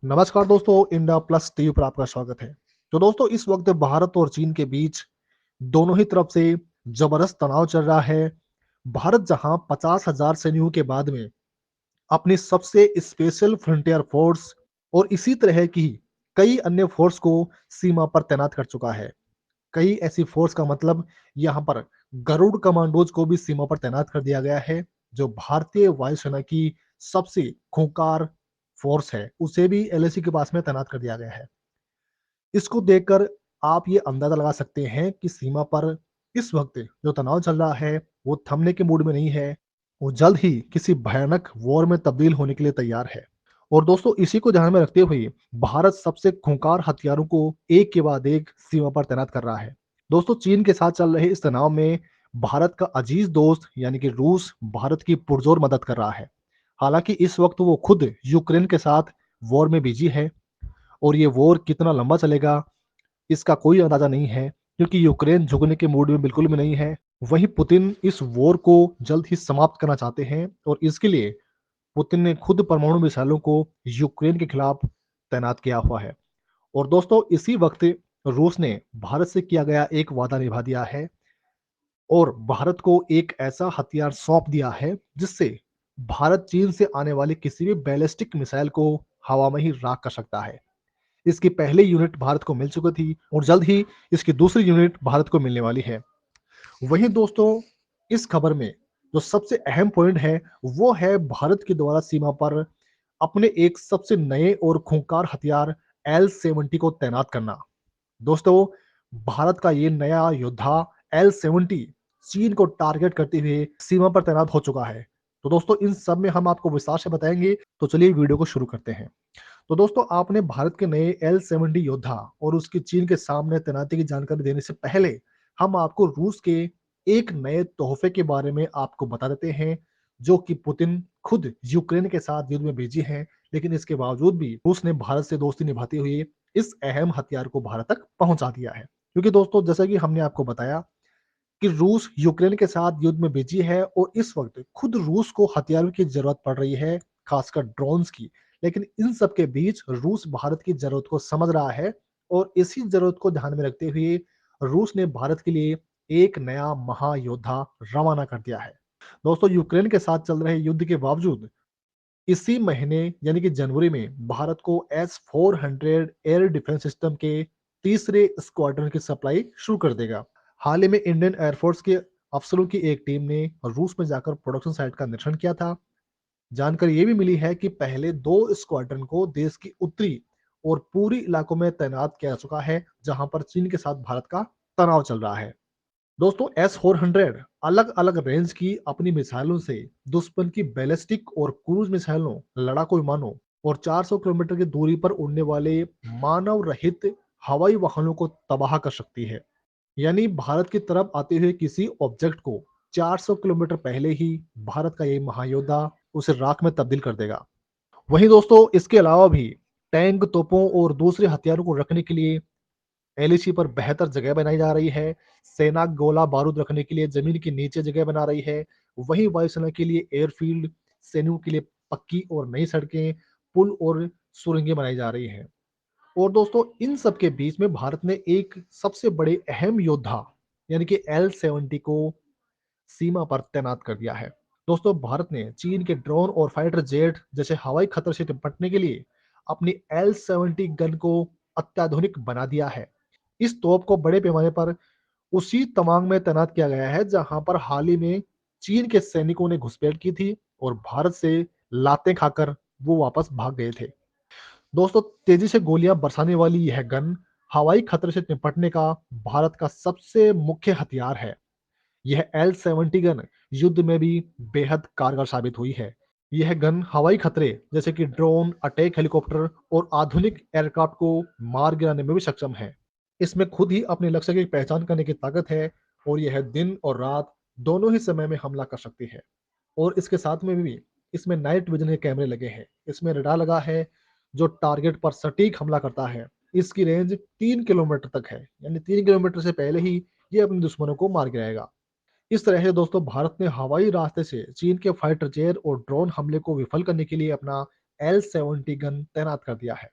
नमस्कार दोस्तों, India plus TV पर आपका स्वागत है। तो दोस्तों, इस वक्त भारत और चीन के बीच दोनों ही तरफ से जबरदस्त तनाव चल रहा है। भारत जहां 50,000 सैनिकों के बाद में अपनी सबसे स्पेशल फ्रंटियर फोर्स और इसी तरह की कई अन्य फोर्स को सीमा पर तैनात कर चुका है। कई ऐसी फोर्स का मतलब यहाँ पर गरुड़ कमांडोज को भी सीमा पर तैनात कर दिया गया है। जो भारतीय वायुसेना की सबसे खूंखार फोर्स है, उसे भी एलएसी के पास में तैनात कर दिया गया है। इसको देखकर आप ये अंदाजा लगा सकते हैं कि सीमा पर इस वक्त जो तनाव चल रहा है, वो थमने के मूड में नहीं है। वो जल्द ही किसी भयानक वॉर में तब्दील होने के लिए तैयार है। और दोस्तों, इसी को ध्यान में रखते हुए भारत सबसे खूंखार हथियारों को एक के बाद एक सीमा पर तैनात कर रहा है। दोस्तों, चीन के साथ चल रहे इस तनाव में भारत का अजीज दोस्त यानी कि रूस भारत की पुरजोर मदद कर रहा है। हालांकि इस वक्त वो खुद यूक्रेन के साथ वॉर में बिजी है और ये वॉर कितना लंबा चलेगा इसका कोई अंदाजा नहीं है, क्योंकि यूक्रेन झुकने के मूड में बिल्कुल भी नहीं है। वहीं पुतिन इस वॉर को जल्द ही समाप्त करना चाहते हैं और इसके लिए पुतिन ने खुद परमाणु मिसाइलों को यूक्रेन के खिलाफ तैनात किया हुआ है। और दोस्तों, इसी वक्त रूस ने भारत से किया गया एक वादा निभा दिया है और भारत को एक ऐसा हथियार सौंप दिया है जिससे भारत चीन से आने वाली किसी भी बैलिस्टिक मिसाइल को हवा में ही राख कर सकता है। इसकी पहली यूनिट भारत को मिल चुकी थी और जल्द ही इसकी दूसरी यूनिट भारत को मिलने वाली है। वहीं दोस्तों, इस खबर में जो सबसे अहम पॉइंट है, वो है भारत के द्वारा सीमा पर अपने एक सबसे नए और खूंखार हथियार L-70 को तैनात करना। दोस्तों, भारत का ये नया योद्धा L-70 चीन को टारगेट करते हुए सीमा पर तैनात हो चुका है। तो दोस्तों, इन सब में हम आपको विस्तार से बताएंगे। तो चलिए वीडियो को शुरू करते हैं। तो दोस्तों, आपने भारत के नए L-70 योद्धा और उसकी चीन के सामने तैनाती की जानकारी देने से पहले हम आपको रूस के एक नए तोहफे के बारे में आपको बता देते हैं, जो कि पुतिन खुद यूक्रेन के साथ युद्ध में भेजी हैं। लेकिन इसके बावजूद भी रूस ने भारत से दोस्ती निभाते हुए इस अहम हथियार को भारत तक पहुंचा दिया है। क्योंकि दोस्तों, जैसा कि हमने आपको बताया कि रूस यूक्रेन के साथ युद्ध में बिजी है और इस वक्त खुद रूस को हथियारों की जरूरत पड़ रही है, खासकर ड्रोन्स की। लेकिन इन सब के बीच रूस भारत की जरूरत को समझ रहा है और इसी जरूरत को ध्यान में रखते हुए रूस ने भारत के लिए एक नया महायोद्धा रवाना कर दिया है। दोस्तों, यूक्रेन के साथ चल रहे युद्ध के बावजूद इसी महीने यानी कि जनवरी में भारत को S-400 एयर डिफेंस सिस्टम के तीसरे स्क्वाड्रन की सप्लाई शुरू कर देगा। हाल ही में इंडियन एयरफोर्स के अफसरों की एक टीम ने रूस में जाकर प्रोडक्शन साइट का निरीक्षण किया था। जानकारी ये भी मिली है कि पहले दो स्क्वाड्रन को देश की उत्तरी और पूरी इलाकों में तैनात किया जा चुका है, जहां पर चीन के साथ भारत का तनाव चल रहा है। दोस्तों, S-400 अलग अलग रेंज की अपनी मिसाइलों से दुश्मन की बैलिस्टिक और क्रूज मिसाइलों, लड़ाकू विमानों और 400 किलोमीटर की दूरी पर उड़ने वाले मानव रहित हवाई वाहनों को तबाह कर सकती है। यानी भारत की तरफ आते हुए किसी ऑब्जेक्ट को 400 किलोमीटर पहले ही भारत का ये महायोद्धा उसे राख में तब्दील कर देगा। वहीं दोस्तों, इसके अलावा भी टैंक, तोपों और दूसरे हथियारों को रखने के लिए एलएसी पर बेहतर जगह बनाई जा रही है। सेना गोला बारूद रखने के लिए जमीन के नीचे जगह बना रही है। वहीं वायुसेना के लिए एयरफील्ड, सैनिकों के लिए पक्की और नई सड़कें, पुल और सुरंगें बनाई जा रही हैं। और दोस्तों, इन सब के बीच में भारत ने एक सबसे बड़े अहम योद्धा यानी कि L-70 को सीमा पर तैनात कर दिया है। दोस्तों, भारत ने चीन के ड्रोन और फाइटर जेट जैसे हवाई खतरे से निपटने के लिए अपनी L-70 गन को अत्याधुनिक बना दिया है। इस तोप को बड़े पैमाने पर उसी तवांग में तैनात किया गया है जहां पर हाल ही में चीन के सैनिकों ने घुसपैठ की थी और भारत से लातें खाकर वो वापस भाग गए थे। दोस्तों, तेजी से गोलियां बरसाने वाली यह गन हवाई खतरे से निपटने का भारत का सबसे मुख्य हथियार है। यह L-70 गन युद्ध में भी बेहद कारगर साबित हुई है। यह गन हवाई खतरे जैसे कि ड्रोन, अटैक हेलीकॉप्टर और आधुनिक एयरक्राफ्ट को मार गिराने में भी सक्षम है। इसमें खुद ही अपने लक्ष्य की पहचान करने की ताकत है और यह दिन और रात दोनों ही समय में हमला कर सकती है। और इसके साथ में भी इसमें नाइट विजन के कैमरे लगे हैं। इसमें रडार लगा है जो टारगेट पर सटीक हमला करता है। इसकी रेंज 3 किलोमीटर तक है, यानी 3 किलोमीटर से पहले ही ये अपने दुश्मनों को मार गिराएगा। इस तरह से दोस्तों, भारत ने हवाई रास्ते से चीन के फाइटर जेट और ड्रोन हमले को विफल करने के लिए अपना L-70 गन तैनात कर दिया है।